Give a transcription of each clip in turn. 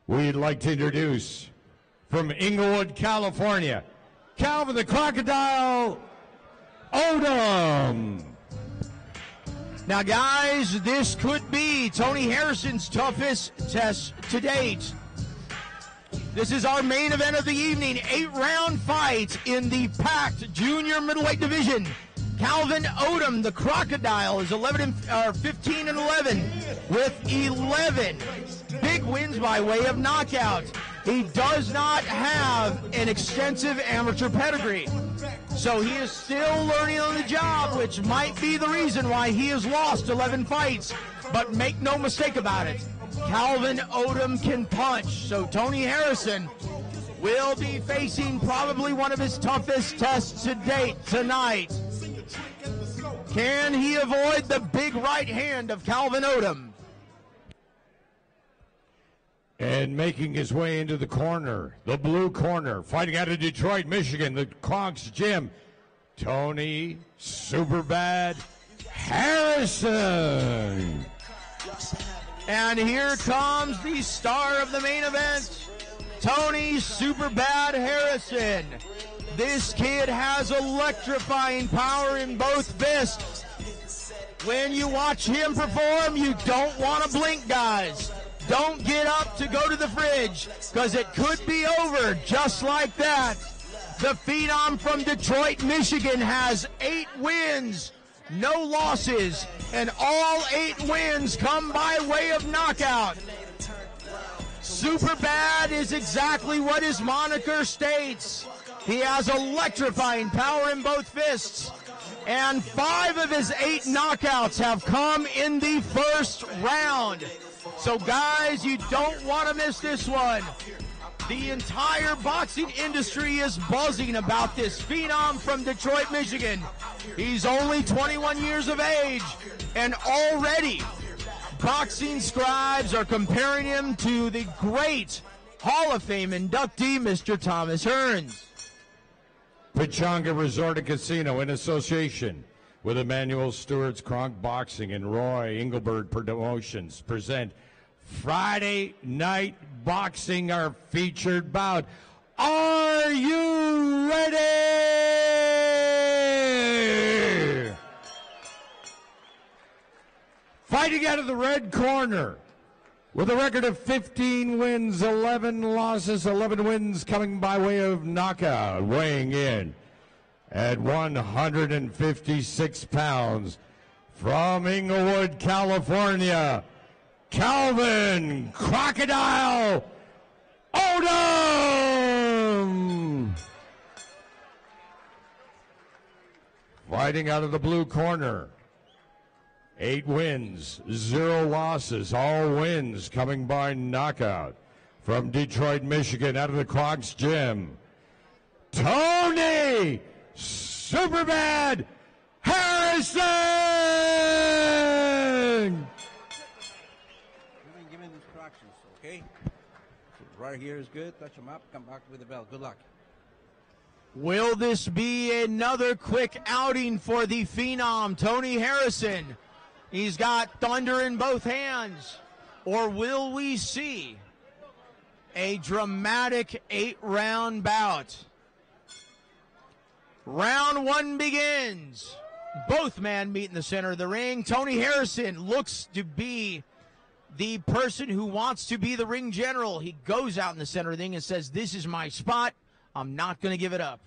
we'd like to introduce from Inglewood, California, Calvin the Crocodile Odom. Now, guys, this could be Tony Harrison's toughest test to date. This is our main event of the evening, 8-round fight in the packed junior middleweight division. Calvin Odom, the Crocodile, is 15-11 with 11 big wins by way of knockout. He does not have an extensive amateur pedigree, so he is still learning on the job, which might be the reason why he has lost 11 fights. But make no mistake about it, Calvin Odom can punch, so Tony Harrison will be facing probably one of his toughest tests to date tonight. Can he avoid the big right hand of Calvin Odom? And making his way into the corner, the blue corner, fighting out of Detroit, Michigan, the Kronk's gym, Tony Superbad Harrison. And here comes the star of the main event, Tony Superbad Harrison. This kid has electrifying power in both fists. When you watch him perform, you don't want to blink, guys. Don't get up to go to the fridge, because it could be over just like that. The Phenom from Detroit, Michigan has 8 wins, no losses, and all 8 wins come by way of knockout. Superbad is exactly what his moniker states. He has electrifying power in both fists, and 5 of his 8 knockouts have come in the first round. So, guys, you don't want to miss this one. The entire boxing industry is buzzing about this Phenom from Detroit, Michigan. He's only 21 years of age, and already boxing scribes are comparing him to the great Hall of Fame inductee, Mr. Thomas Hearns. Pechanga Resort and Casino, in association with Emmanuel Stewart's Kronk Boxing and Roy Engelberg Promotions, present Friday Night Boxing, our featured bout. Are you ready? Fighting out of the red corner, with a record of 15 wins, 11 losses, 11 wins coming by way of knockout, weighing in at 156 pounds, from Inglewood, California, Calvin Crocodile Odom. Fighting out of the blue corner, 8 wins, 0 losses, all wins coming by knockout, from Detroit, Michigan, out of the Kronk's gym, Tony Superbad Harrison. Give me instructions, okay? So right here is good. Touch them up. Come back with the bell. Good luck. Will this be another quick outing for the Phenom, Tony Harrison? He's got thunder in both hands. Or will we see a dramatic 8-round bout? Round 1 begins. Both men meet in the center of the ring. Tony Harrison looks to be the person who wants to be the ring general. He goes out in the center of the ring and says, "This is my spot. I'm not going to give it up."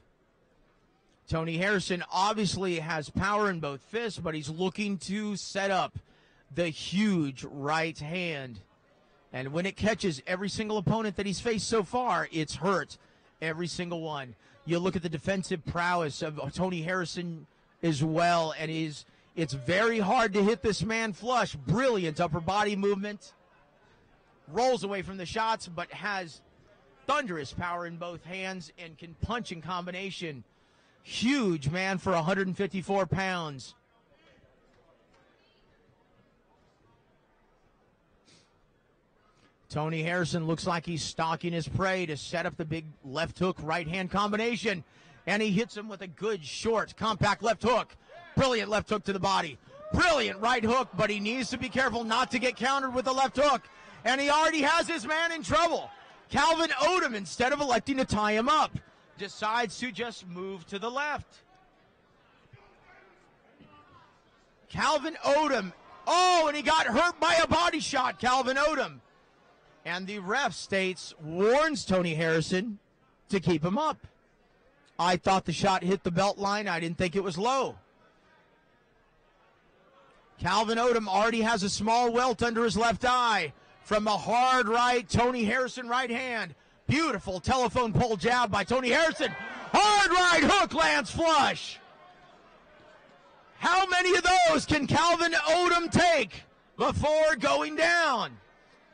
Tony Harrison obviously has power in both fists, but he's looking to set up the huge right hand. And when it catches every single opponent that he's faced so far, it's hurt every single one. You look at the defensive prowess of Tony Harrison as well, and it's very hard to hit this man flush. Brilliant upper body movement. Rolls away from the shots, but has thunderous power in both hands and can punch in combination. Huge man for 154 pounds. Tony Harrison looks like he's stalking his prey to set up the big left hook right hand combination. And he hits him with a good short compact left hook. Brilliant left hook to the body. Brilliant right hook, but he needs to be careful not to get countered with the left hook. and he already has his man in trouble. Calvin Odom, instead of electing to tie him up, decides to just move to the left. Calvin Odom, and he got hurt by a body shot, Calvin Odom. And the ref warns Tony Harrison to keep him up. I thought the shot hit the belt line. I didn't think it was low. Calvin Odom already has a small welt under his left eye from a hard right, Tony Harrison right hand. Beautiful telephone pole jab by Tony Harrison. Hard right hook lands flush. How many of those can Calvin Odom take before going down?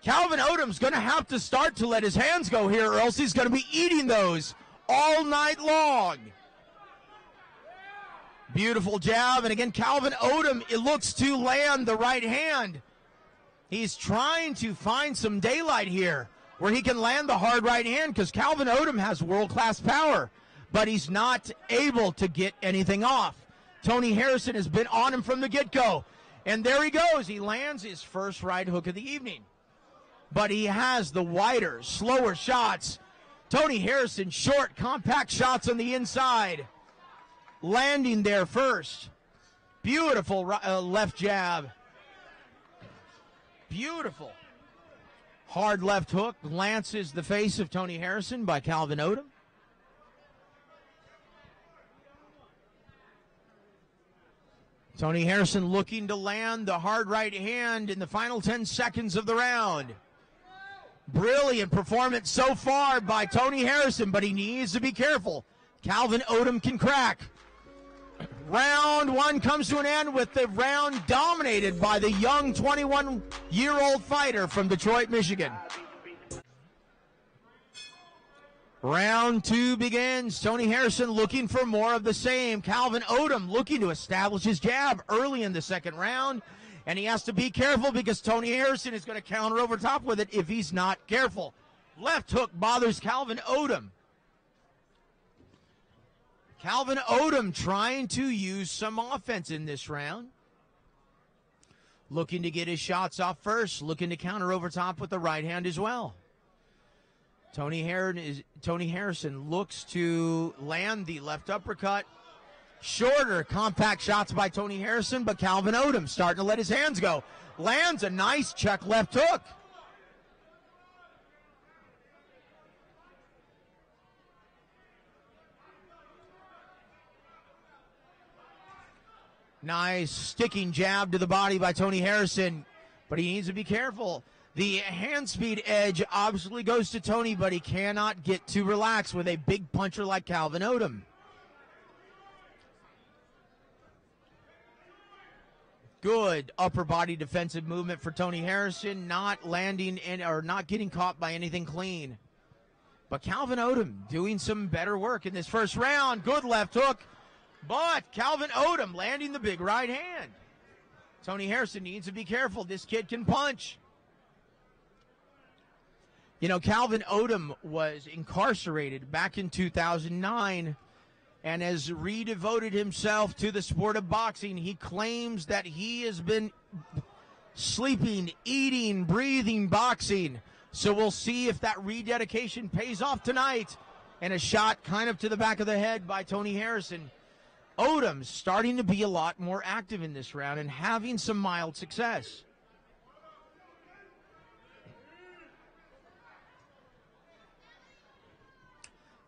Calvin Odom's going to have to start to let his hands go here, or else he's going to be eating those all night long. Beautiful jab, and again, Calvin Odom, it looks to land the right hand. He's trying to find some daylight here where he can land the hard right hand, because Calvin Odom has world-class power, but he's not able to get anything off. Tony Harrison has been on him from the get-go, and there he goes. He lands his first right hook of the evening. But he has the wider, slower shots. Tony Harrison, short, compact shots on the inside. Landing there first. Beautiful left jab. Beautiful. Hard left hook lances the face of Tony Harrison by Calvin Odom. Tony Harrison looking to land the hard right hand in the final 10 seconds of the round. Brilliant performance so far by Tony Harrison, but he needs to be careful. Calvin Odom can crack. Round one comes to an end with the round dominated by the young 21-year-old fighter from Detroit, Michigan. Round two begins. Tony Harrison looking for more of the same. Calvin Odom looking to establish his jab early in the second round. And he has to be careful because Tony Harrison is going to counter over top with it if he's not careful. Left hook bothers Calvin Odom. Calvin Odom trying to use some offense in this round. Looking to get his shots off first. Looking to counter over top with the right hand as well. Tony Harrison looks to land the left uppercut. Shorter, compact shots by Tony Harrison, but Calvin Odom starting to let his hands go. Lands a nice check left hook. Nice sticking jab to the body by Tony Harrison, but he needs to be careful. The hand speed edge obviously goes to Tony, but he cannot get too relaxed with a big puncher like Calvin Odom. Good upper body defensive movement for Tony Harrison, not landing or not getting caught by anything clean. But Calvin Odom doing some better work in this first round. Good left hook, but Calvin Odom landing the big right hand. Tony Harrison needs to be careful. This kid can punch. You know, Calvin Odom was incarcerated back in 2009 and has redevoted himself to the sport of boxing. He claims that he has been sleeping, eating, breathing boxing. So we'll see if that rededication pays off tonight. And a shot kind of to the back of the head by Tony Harrison. Odom starting to be a lot more active in this round and having some mild success.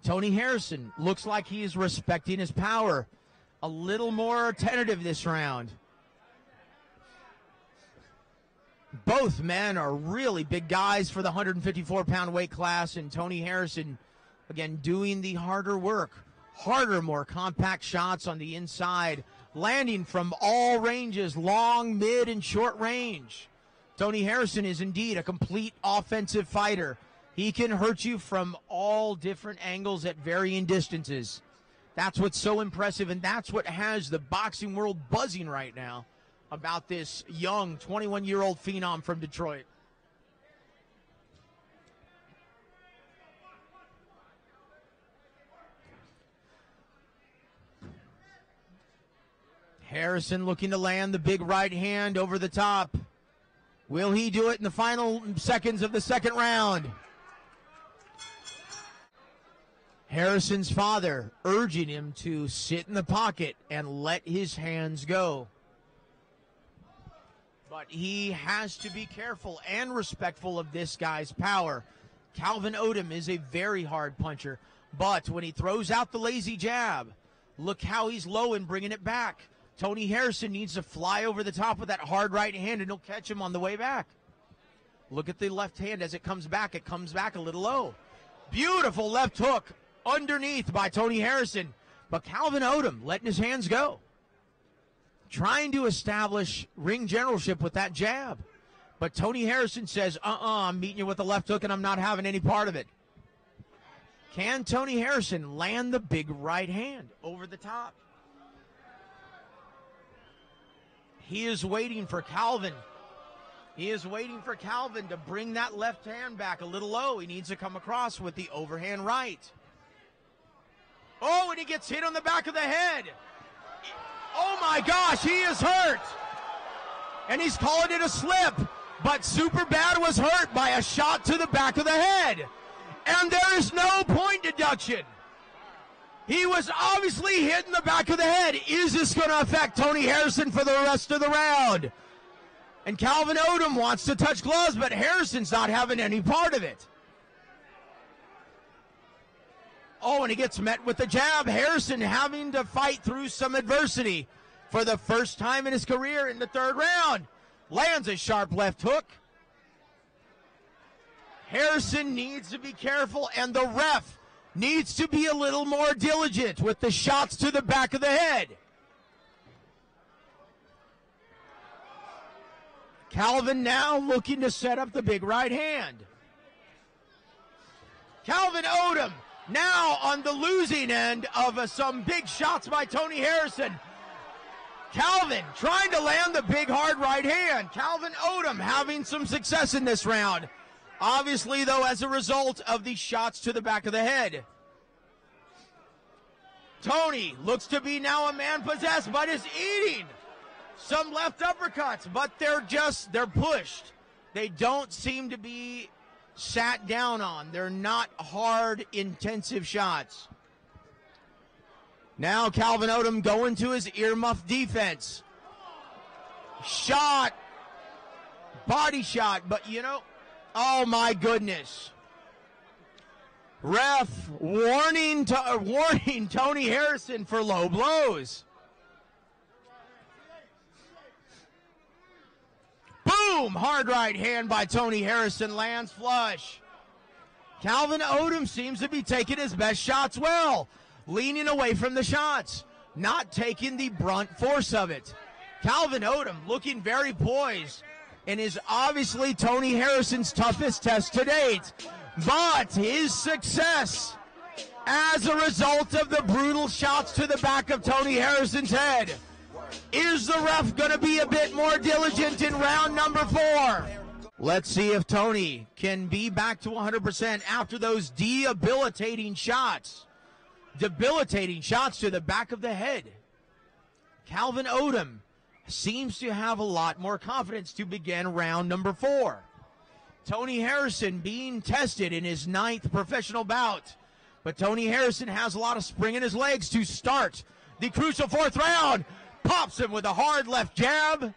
Tony Harrison looks like he is respecting his power. A little more tentative this round. Both men are really big guys for the 154-pound weight class, and Tony Harrison, again, doing the harder work. Harder, more compact shots on the inside, landing from all ranges, long, mid, and short range. Tony Harrison is indeed a complete offensive fighter. He can hurt you from all different angles at varying distances. That's what's so impressive, and that's what has the boxing world buzzing right now about this young 21-year-old phenom from Detroit. Harrison looking to land the big right hand over the top. Will he do it in the final seconds of the second round? Harrison's father urging him to sit in the pocket and let his hands go. But he has to be careful and respectful of this guy's power. Calvin Odom is a very hard puncher, but when he throws out the lazy jab, look how he's low and bringing it back. Tony Harrison needs to fly over the top with that hard right hand, and he'll catch him on the way back. Look at the left hand as it comes back. It comes back a little low. Beautiful left hook underneath by Tony Harrison, but Calvin Odom letting his hands go. Trying to establish ring generalship with that jab. But Tony Harrison says, I'm meeting you with a left hook and I'm not having any part of it. Can Tony Harrison land the big right hand over the top? He is waiting for Calvin. He is waiting for Calvin to bring that left hand back a little low. He needs to come across with the overhand right. Oh, and he gets hit on the back of the head. Oh my gosh, he is hurt. And he's calling it a slip. But Superbad was hurt by a shot to the back of the head. And there is no point deduction. He was obviously hit in the back of the head. Is this going to affect Tony Harrison for the rest of the round? And Calvin Odom wants to touch gloves, but Harrison's not having any part of it. Oh, and he gets met with the jab. Harrison having to fight through some adversity for the first time in his career in the third round. Lands a sharp left hook. Harrison needs to be careful, and the ref needs to be a little more diligent with the shots to the back of the head. Calvin now looking to set up the big right hand. Calvin Odom now on the losing end of some big shots by Tony Harrison. Calvin trying to land the big hard right hand. Calvin Odom having some success in this round. Obviously, though, as a result of the shots to the back of the head. Tony looks to be now a man possessed, but is eating some left uppercuts, but they're pushed. They don't seem to be sat down on. They're not hard, intensive shots. Now Calvin Odom going to his earmuff defense. Shot. Body shot, but oh my goodness. Ref warning Tony Harrison for low blows. Boom! Hard right hand by Tony Harrison lands flush. Calvin Odom seems to be taking his best shots well. Leaning away from the shots. Not taking the brunt force of it. Calvin Odom looking very poised and is obviously Tony Harrison's toughest test to date. But his success as a result of the brutal shots to the back of Tony Harrison's head. Is the ref going to be a bit more diligent in round number 4? Let's see if Tony can be back to 100% after those debilitating shots. Debilitating shots to the back of the head. Calvin Odom seems to have a lot more confidence to begin round number 4. Tony Harrison being tested in his 9th professional bout. But Tony Harrison has a lot of spring in his legs to start the crucial 4th round. Pops him with a hard left jab.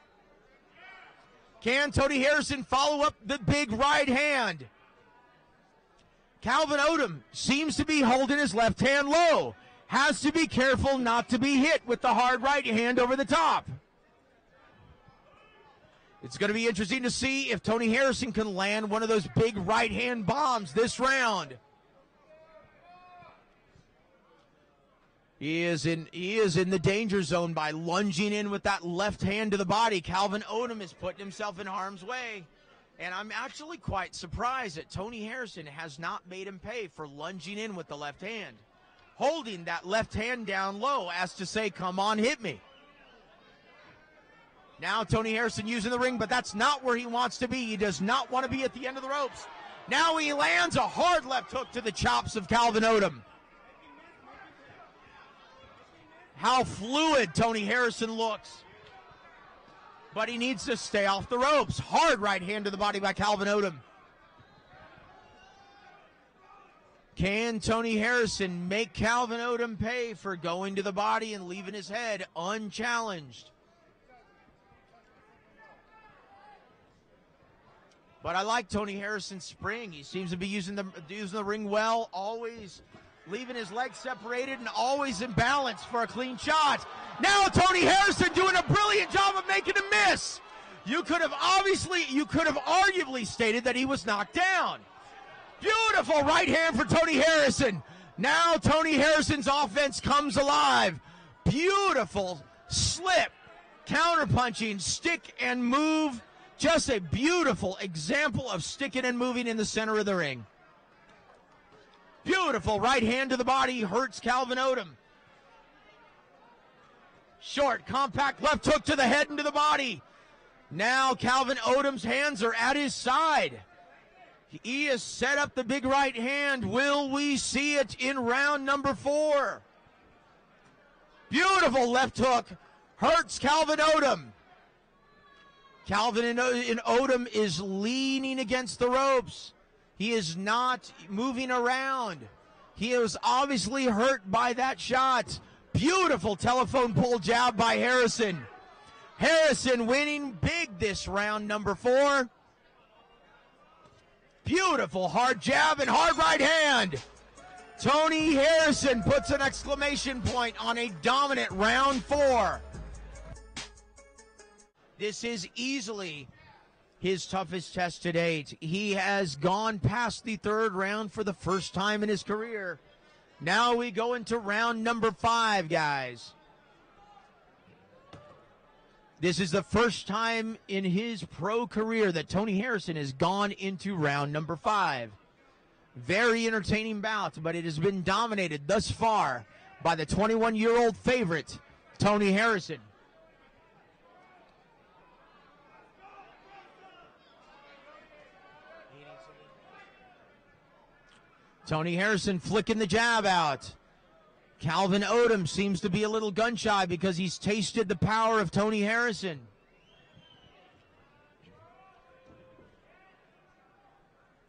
Can Tony Harrison follow up the big right hand? Calvin Odom seems to be holding his left hand low. Has to be careful not to be hit with the hard right hand over the top. It's going to be interesting to see if Tony Harrison can land one of those big right hand bombs this round. He is in the danger zone by lunging in with that left hand to the body. Calvin Odom is putting himself in harm's way. And I'm actually quite surprised that Tony Harrison has not made him pay for lunging in with the left hand. Holding that left hand down low as to say, come on, hit me. Now Tony Harrison using the ring, but that's not where he wants to be. He does not want to be at the end of the ropes. Now he lands a hard left hook to the chops of Calvin Odom. How fluid Tony Harrison looks. but he needs to stay off the ropes. Hard right hand to the body by Calvin Odom. Can Tony Harrison make Calvin Odom pay for going to the body and leaving his head unchallenged? But I like Tony Harrison's spring. He seems to be using the ring well, always leaving his legs separated and always in balance for a clean shot. Now Tony Harrison doing a brilliant job of making him miss. You could have arguably stated that he was knocked down. Beautiful right hand for Tony Harrison. Now Tony Harrison's offense comes alive. Beautiful slip, counterpunching, stick and move. Just a beautiful example of sticking and moving in the center of the ring. Beautiful right hand to the body, hurts Calvin Odom. Short, compact left hook to the head and to the body. Now Calvin Odom's hands are at his side. He has set up the big right hand. Will we see it in round number 4? Beautiful left hook, hurts Calvin Odom. Calvin Odom is leaning against the ropes. He is not moving around. He was obviously hurt by that shot. Beautiful telephone pole jab by Harrison. Harrison winning big this round number 4. Beautiful hard jab and hard right hand. Tony Harrison puts an exclamation point on a dominant round 4. This is easily his toughest test to date. He has gone past the 3rd round for the first time in his career. Now we go into round number 5, guys. This is the first time in his pro career that Tony Harrison has gone into round number 5. Very entertaining bout, but it has been dominated thus far by the 21-year-old favorite, Tony Harrison. Tony Harrison flicking the jab out. Calvin Odom seems to be a little gun shy because he's tasted the power of Tony Harrison.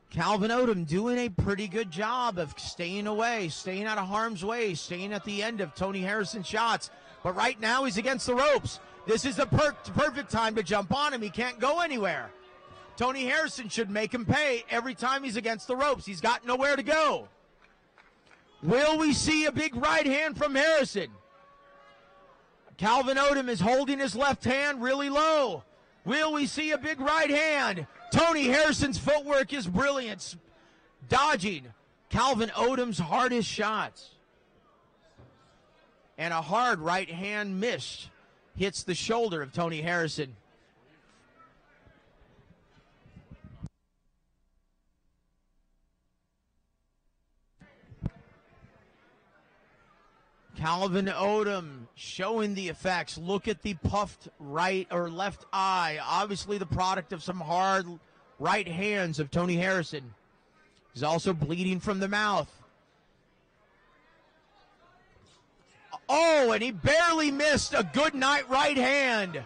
Calvin Odom doing a pretty good job of staying away, staying out of harm's way, staying at the end of Tony Harrison's shots. But right now he's against the ropes. This is the perfect time to jump on him. He can't go anywhere. Tony Harrison should make him pay every time he's against the ropes. He's got nowhere to go. Will we see a big right hand from Harrison? Calvin Odom is holding his left hand really low. Will we see a big right hand? Tony Harrison's footwork is brilliant, dodging Calvin Odom's hardest shots. And a hard right hand missed hits the shoulder of Tony Harrison. Calvin Odom showing the effects. Look at the puffed right or left eye. Obviously the product of some hard right hands of Tony Harrison. He's also bleeding from the mouth. Oh, and he barely missed a good night right hand.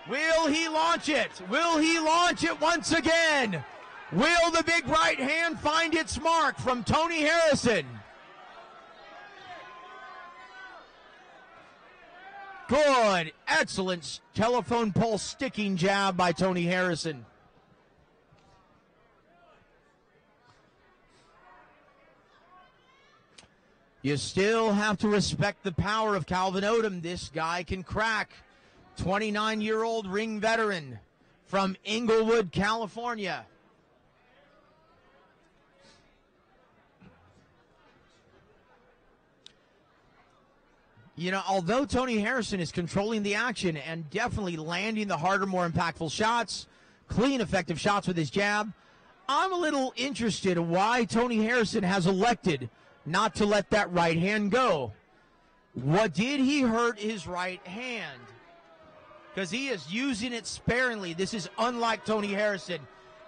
Will he launch it? Will he launch it once again? Will the big right hand find its mark from Tony Harrison? Good, excellent telephone pole sticking jab by Tony Harrison. You still have to respect the power of Calvin Odom. This guy can crack. 29-year-old ring veteran from Inglewood, California. You know, although Tony Harrison is controlling the action and definitely landing the harder, more impactful shots, clean, effective shots with his jab, I'm a little interested in why Tony Harrison has elected not to let that right hand go. What did he hurt his right hand? Because he is using it sparingly. This is unlike Tony Harrison.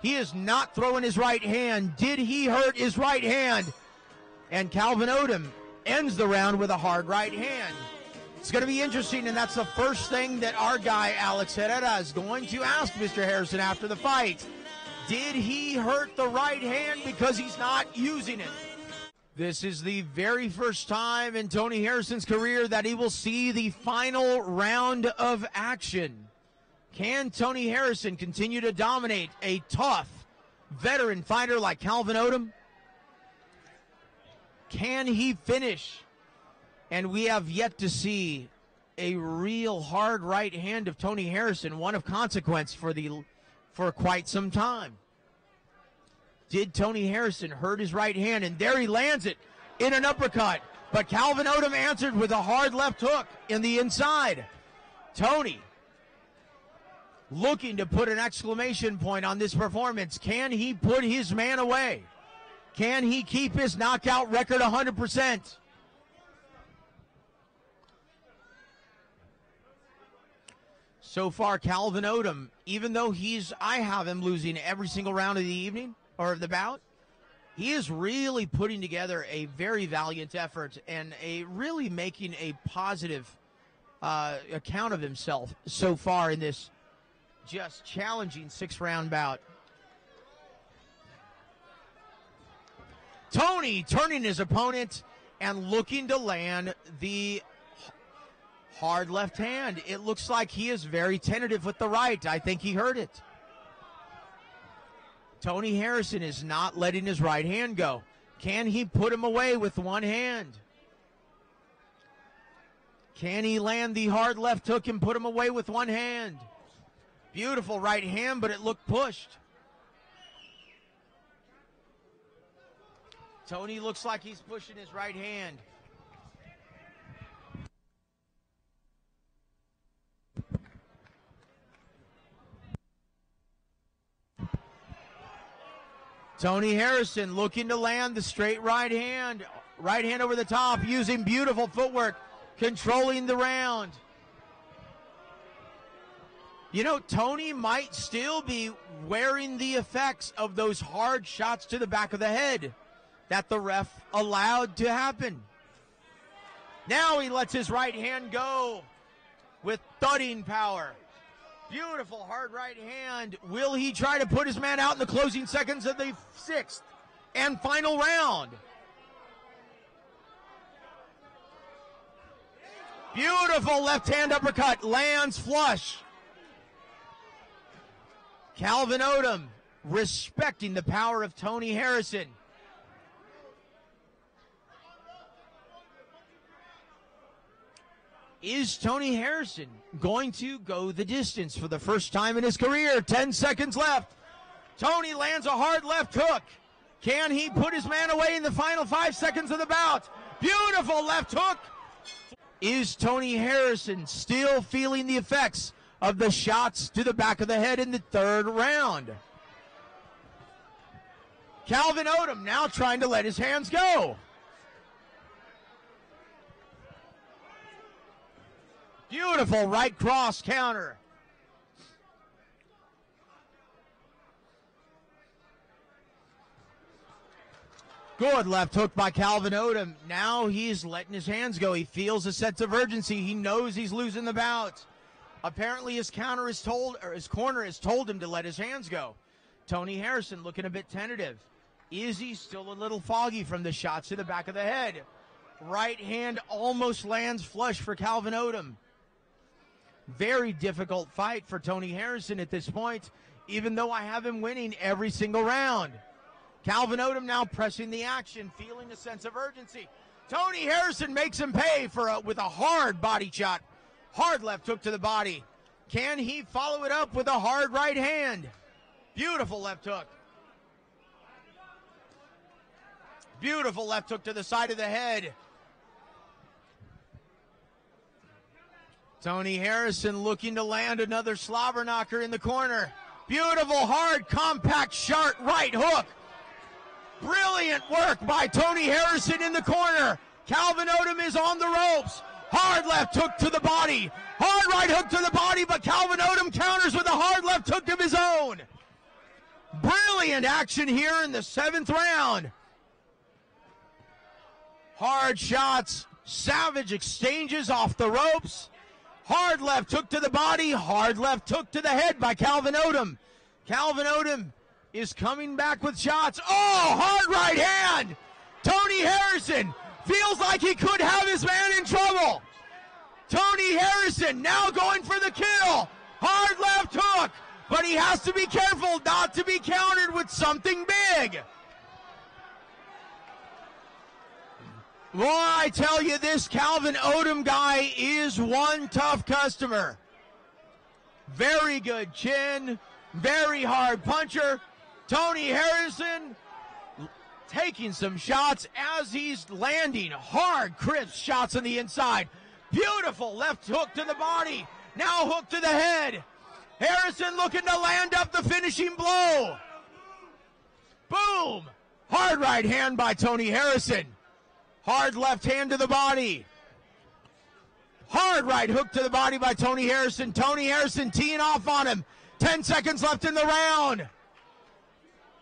He is not throwing his right hand. Did he hurt his right hand? And Calvin Odom ends the round with a hard right hand. It's going to be interesting, and that's the first thing that our guy, Alex Herrera, is going to ask Mr. Harrison after the fight. Did he hurt the right hand because he's not using it? This is the very first time in Tony Harrison's career that he will see the final round of action. Can Tony Harrison continue to dominate a tough veteran fighter like Calvin Odom? Can he finish? And we have yet to see a real hard right hand of Tony Harrison, one of consequence for quite some time. Did Tony Harrison hurt his right hand? And there he lands it in an uppercut. But Calvin Odom answered with a hard left hook in the inside. Tony looking to put an exclamation point on this performance. Can he put his man away? Can he keep his knockout record 100%? So far, Calvin Odom, even though I have him losing every single round of the evening or of the bout, he is really putting together a very valiant effort and really making a positive account of himself so far in this just challenging 6-round bout. Tony turning his opponent and looking to land the hard left hand. It looks like he is very tentative with the right. I think he heard it. Tony Harrison is not letting his right hand go. Can he put him away with one hand? Can he land the hard left hook and put him away with one hand? Beautiful right hand, but it looked pushed. Tony looks like he's pushing his right hand. Tony Harrison looking to land the straight right hand. Right hand over the top, using beautiful footwork, controlling the round. You know, Tony might still be wearing the effects of those hard shots to the back of the head that the ref allowed to happen. Now he lets his right hand go with thudding power. Beautiful hard right hand. Will he try to put his man out in the closing seconds of the 6th and final round? Beautiful left hand uppercut, lands flush. Calvin Odom respecting the power of Tony Harrison. Is Tony Harrison going to go the distance for the first time in his career? 10 seconds left. Tony lands a hard left hook. Can he put his man away in the final 5 seconds of the bout? Beautiful left hook. Is Tony Harrison still feeling the effects of the shots to the back of the head in the 3rd round? Calvin Odom now trying to let his hands go. Beautiful right cross counter. Good left hook by Calvin Odom. Now he's letting his hands go. He feels a sense of urgency. He knows he's losing the bout. Apparently his corner has told him to let his hands go. Tony Harrison looking a bit tentative. Is he still a little foggy from the shots to the back of the head? Right hand almost lands flush for Calvin Odom. Very difficult fight for Tony Harrison at this point, even though I have him winning every single round. Calvin Odom now pressing the action, feeling a sense of urgency. Tony Harrison makes him pay with a hard body shot. Hard left hook to the body. Can he follow it up with a hard right hand? Beautiful left hook. Beautiful left hook to the side of the head. Tony Harrison looking to land another slobber knocker in the corner. Beautiful, hard, compact, sharp right hook. Brilliant work by Tony Harrison in the corner. Calvin Odom is on the ropes. Hard left hook to the body. Hard right hook to the body, but Calvin Odom counters with a hard left hook of his own. Brilliant action here in the 7th round. Hard shots Savage exchanges off the ropes. Hard left hook to the body, hard left hook to the head by Calvin Odom. Calvin Odom is coming back with shots. Oh, hard right hand. Tony Harrison feels like he could have his man in trouble. Tony Harrison now going for the kill. Hard left hook, but he has to be careful not to be countered with something big. Boy, I tell you, this Calvin Odom guy is one tough customer. Very good chin, very hard puncher. Tony Harrison taking some shots as he's landing hard, crisp shots on the inside. Beautiful left hook to the body. Now hook to the head. Harrison looking to land up the finishing blow. Boom! Hard right hand by Tony Harrison. Hard left hand to the body. Hard right hook to the body by Tony Harrison. Tony Harrison teeing off on him. 10 seconds left in the round.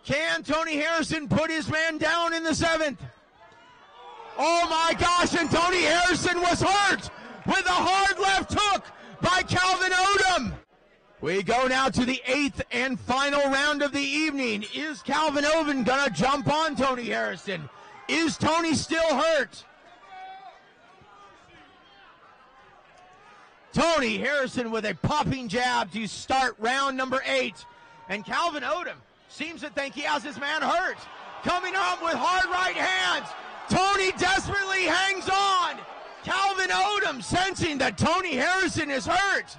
Can Tony Harrison put his man down in the 7th? Oh my gosh, and Tony Harrison was hurt with a hard left hook by Calvin Odom. We go now to the 8th and final round of the evening. Is Calvin Odom gonna jump on Tony Harrison? Is Tony still hurt? Tony Harrison with a popping jab to start round number 8. And Calvin Odom seems to think he has his man hurt. Coming up with hard right hands. Tony desperately hangs on. Calvin Odom sensing that Tony Harrison is hurt.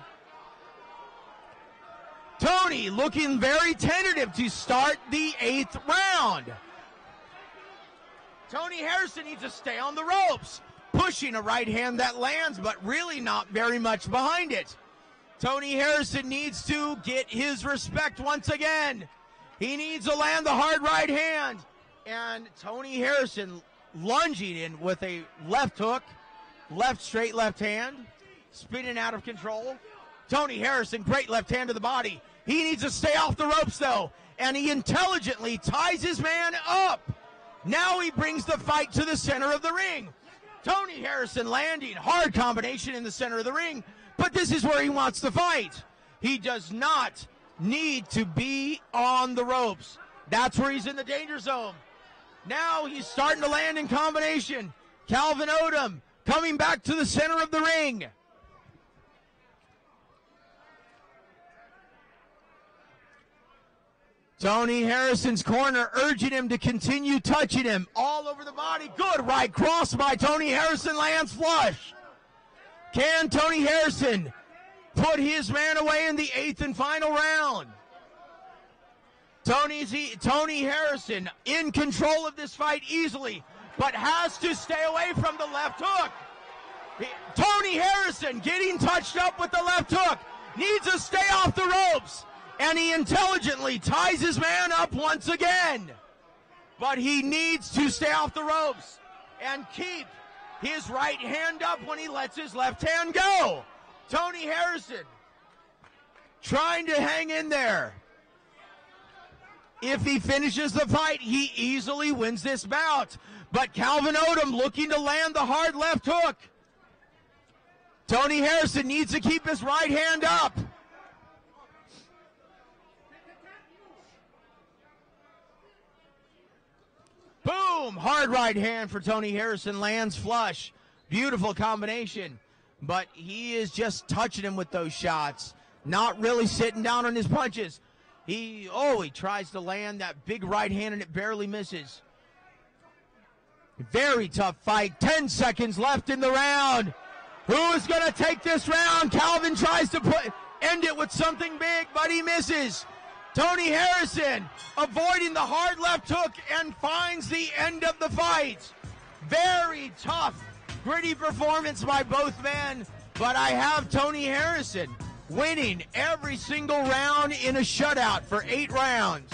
Tony looking very tentative to start the 8th round. Tony Harrison needs to stay on the ropes, pushing a right hand that lands, but really not very much behind it. Tony Harrison needs to get his respect once again. He needs to land the hard right hand. And Tony Harrison lunging in with a left hook, left straight left hand, spinning out of control. Tony Harrison, great left hand to the body. He needs to stay off the ropes, though, and he intelligently ties his man up. Now he brings the fight to the center of the ring. Tony Harrison landing, hard combination in the center of the ring, but this is where he wants to fight. He does not need to be on the ropes. That's where he's in the danger zone. Now he's starting to land in combination. Calvin Odom coming back to the center of the ring. Tony Harrison's corner urging him to continue touching him all over the body. Good right cross by Tony Harrison, lands flush. Can Tony Harrison put his man away in the 8th and final round? Tony Harrison in control of this fight easily, but has to stay away from the left hook. Tony Harrison getting touched up with the left hook, needs to stay off the ropes. And he intelligently ties his man up once again. But he needs to stay off the ropes and keep his right hand up when he lets his left hand go. Tony Harrison trying to hang in there. If he finishes the fight, he easily wins this bout. But Calvin Odom looking to land the hard left hook. Tony Harrison needs to keep his right hand up. Boom! Hard right hand for Tony Harrison, lands flush. Beautiful combination. But he is just touching him with those shots. Not really sitting down on his punches. He tries to land that big right hand and it barely misses. Very tough fight. 10 seconds left in the round. Who is going to take this round? Calvin tries to end it with something big, but he misses. Tony Harrison avoiding the hard left hook and finds the end of the fight. Very tough, gritty performance by both men, but I have Tony Harrison winning every single round in a shutout for 8 rounds.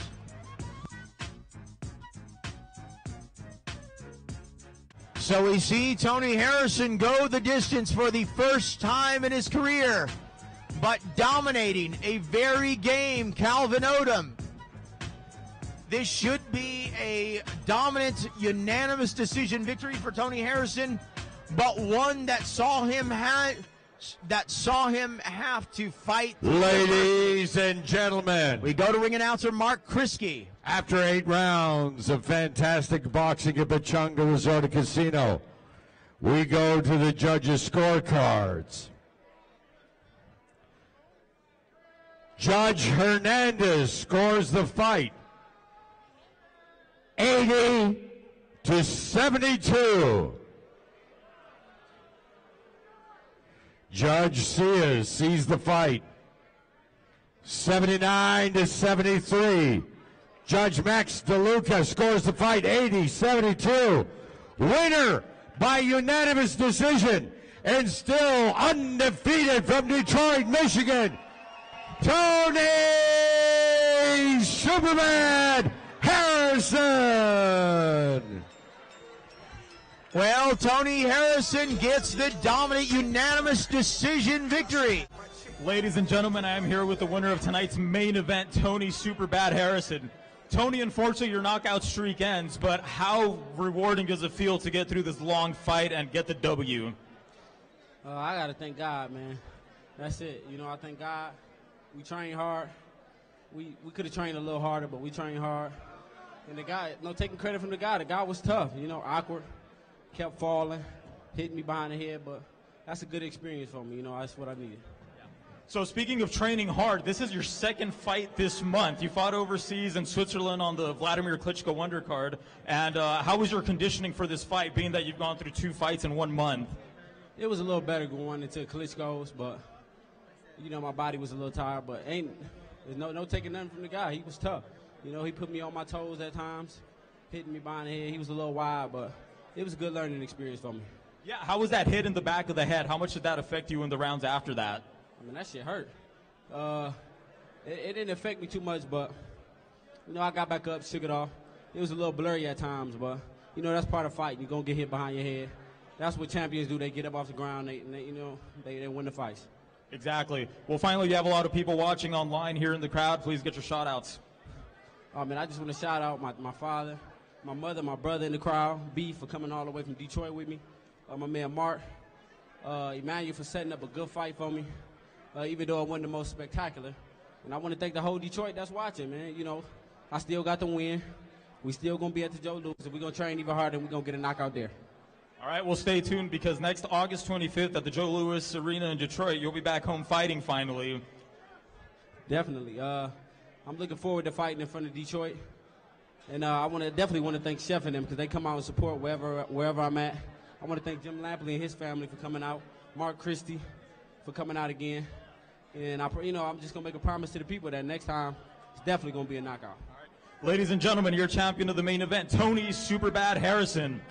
So we see Tony Harrison go the distance for the first time in his career, but dominating a very game Calvin Odom. This should be a dominant, unanimous decision victory for Tony Harrison. but one that saw him have to fight. Ladies and gentlemen, We go to ring announcer Mark Kriske. after 8 rounds of fantastic boxing at Pechanga Resort and Casino, we go to the judges' scorecards. Judge Hernandez scores the fight 80-72. Judge Sears sees the fight 79-73. Judge Max DeLuca scores the fight 80-72. Winner by unanimous decision and still undefeated from Detroit, Michigan, Tony Superman Harrison. Well, Tony Harrison gets the dominant unanimous decision victory. Ladies and gentlemen, I am here with the winner of tonight's main event, Tony Superbad Harrison. Tony, unfortunately, your knockout streak ends, but how rewarding does it feel to get through this long fight and get the W? I got to thank God, man. That's it. You know, I thank God. We trained hard. We could have trained a little harder, but we trained hard. And the guy, no taking credit from the guy was tough, you know, awkward, kept falling, hitting me behind the head, but that's a good experience for me, you know, that's what I needed. So speaking of training hard, this is your second fight this month. You fought overseas in Switzerland on the Vladimir Klitschko undercard. And how was your conditioning for this fight, being that you've gone through 2 fights in 1 month? It was a little better going into Klitschko's, but, you know, my body was a little tired, but there's no taking nothing from the guy. He was tough. You know, he put me on my toes at times, hitting me behind the head. He was a little wide, but it was a good learning experience for me. Yeah, how was that hit in the back of the head? How much did that affect you in the rounds after that? I mean, that shit hurt. It didn't affect me too much, but, you know, I got back up, shook it off. It was a little blurry at times, but, you know, that's part of fighting. You're going to get hit behind your head. That's what champions do. They get up off the ground, they win the fights. Exactly. Well, finally, you have a lot of people watching online here in the crowd. Please get your shout-outs. Oh, man, I just want to shout out my father, my mother, my brother in the crowd, B for coming all the way from Detroit with me, my man Mark, Emmanuel for setting up a good fight for me, even though it wasn't the most spectacular. And I want to thank the whole Detroit that's watching, man. You know, I still got the win. We still going to be at the Joe Louis, and we're going to train even harder, and we're going to get a knockout there. All right, well, stay tuned, because next August 25th at the Joe Louis Arena in Detroit, you'll be back home fighting finally. Definitely. I'm looking forward to fighting in front of Detroit. And I definitely want to thank Chef and them, because they come out and support wherever I'm at. I want to thank Jim Lampley and his family for coming out, Mark Christie for coming out again. And I'm just going to make a promise to the people that next time it's definitely going to be a knockout. Ladies and gentlemen, your champion of the main event, Tony Superbad Harrison.